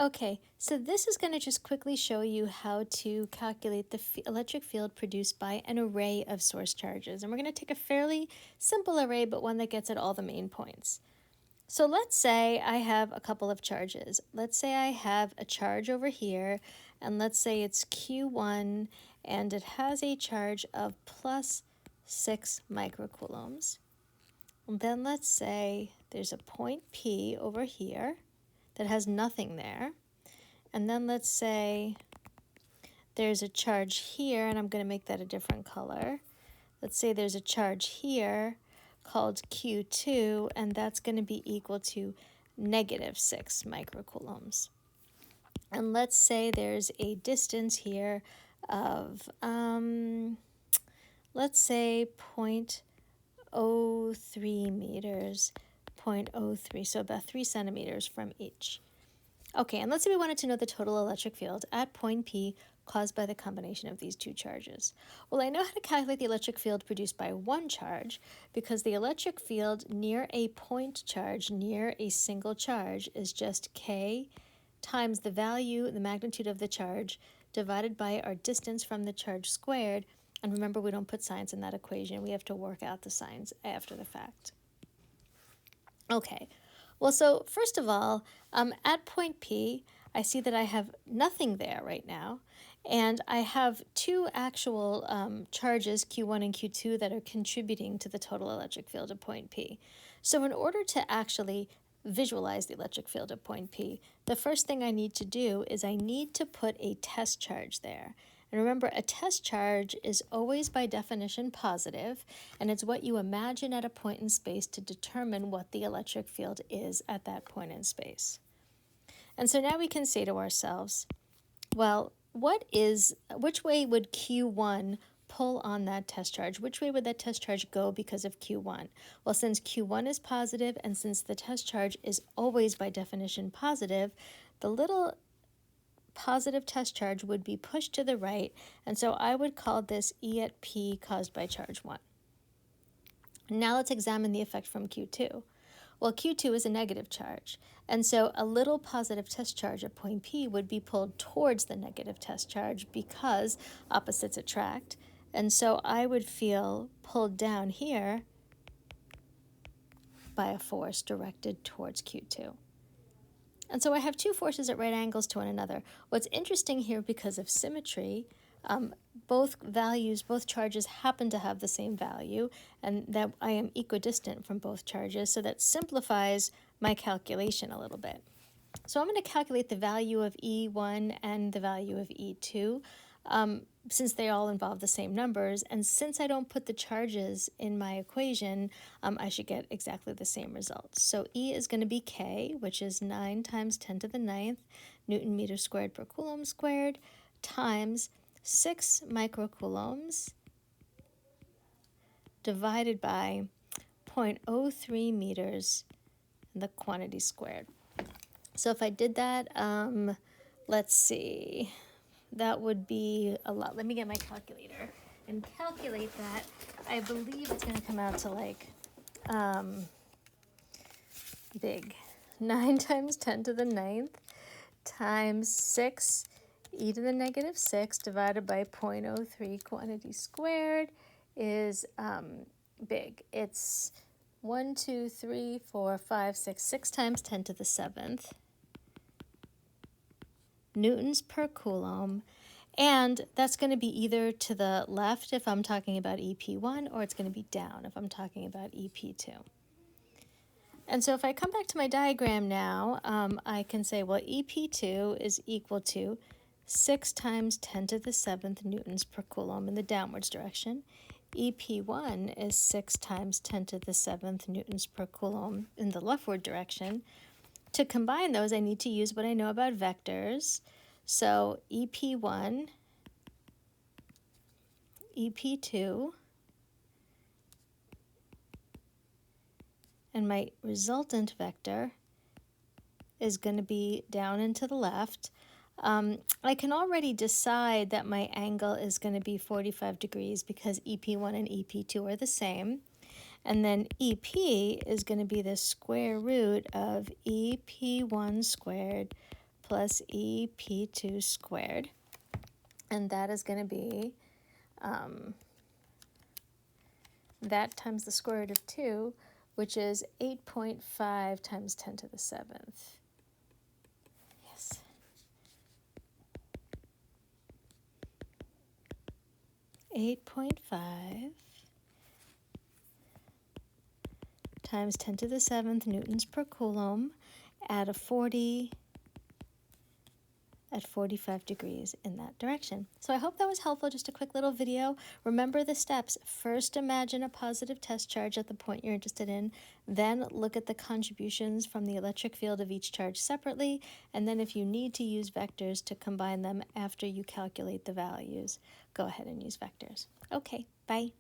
Okay, so this is going to just quickly show you how to calculate the electric field produced by an array of source charges. And we're going to take a fairly simple array, but one that gets at all the main points. So let's say I have a couple of charges. Let's say I have a charge over here, and let's say it's Q1, and it has a charge of plus 6 microcoulombs. And then let's say there's a point P over here that has nothing there. And then let's say there's a charge here, and I'm going to make that a different color. Let's say there's a charge here called Q2, and that's going to be equal to negative 6 microcoulombs. And let's say there's a distance here of, let's say 0.03 meters, 0.03, so about 3 centimeters from each. Okay, and let's say we wanted to know the total electric field at point P caused by the combination of these two charges. Well, I know how to calculate the electric field produced by one charge because the electric field near a point charge, near a single charge, is just K times the value, the magnitude of the charge, divided by our distance from the charge squared. And remember, we don't put signs in that equation. We have to work out the signs after the fact. Okay. Well, so first of all, at point P, I see that I have nothing there right now, and I have two actual charges, Q1 and Q2, that are contributing to the total electric field at point P. So in order to actually visualize the electric field at point P, the first thing I need to do is I need to put a test charge there. And remember, a test charge is always by definition positive, and it's what you imagine at a point in space to determine what the electric field is at that point in space. And so now we can say to ourselves, well, which way would Q1 pull on that test charge? Which way would that test charge go because of Q1? Well, since Q1 is positive, and since the test charge is always by definition positive, the little positive test charge would be pushed to the right, and so I would call this E at P caused by charge 1. Now let's examine the effect from Q2. Well, Q2 is a negative charge, and so a little positive test charge at point P would be pulled towards the negative test charge because opposites attract, and so I would feel pulled down here by a force directed towards Q2. And so I have two forces at right angles to one another. What's interesting here, because of symmetry, both charges happen to have the same value, and that I am equidistant from both charges, so that simplifies my calculation a little bit. So I'm going to calculate the value of E1 and the value of E2, since they all involve the same numbers, and since I don't put the charges in my equation, I should get exactly the same results. So E is going to be K, which is 9 times 10 to the 9th Newton meters squared per coulomb squared, times 6 microcoulombs divided by 0.03 meters, and the quantity squared. So if I did that, let's see, that would be a lot. Let me get my calculator and calculate that. I believe it's going to come out to like big. 9 times 10 to the 9th times 6 e to the negative 6 divided by 0.03 quantity squared is big. It's 1, 2, 3, 4, 5, 6 times 10 to the 7th newtons per coulomb, and that's going to be either to the left if I'm talking about EP1, or it's going to be down if I'm talking about EP2. And so if I come back to my diagram now, I can say, well, EP2 is equal to 6 times 10 to the 7th newtons per coulomb in the downwards direction. EP1 is 6 times 10 to the 7th newtons per coulomb in the leftward direction. To combine those, I need to use what I know about vectors. So EP1, EP2, and my resultant vector is going to be down and to the left. I can already decide that my angle is going to be 45 degrees because EP1 and EP2 are the same. And then EP is going to be the square root of EP1 squared plus EP2 squared. And that is going to be that times the square root of 2, which is 8.5 times 10 to the 7th. Yes. Eight 8.5 times 10 to the 7th newtons per coulomb at 45 degrees in that direction. So I hope that was helpful, just a quick little video. Remember the steps. First, imagine a positive test charge at the point you're interested in. Then look at the contributions from the electric field of each charge separately. And then if you need to use vectors to combine them after you calculate the values, go ahead and use vectors. Okay, bye.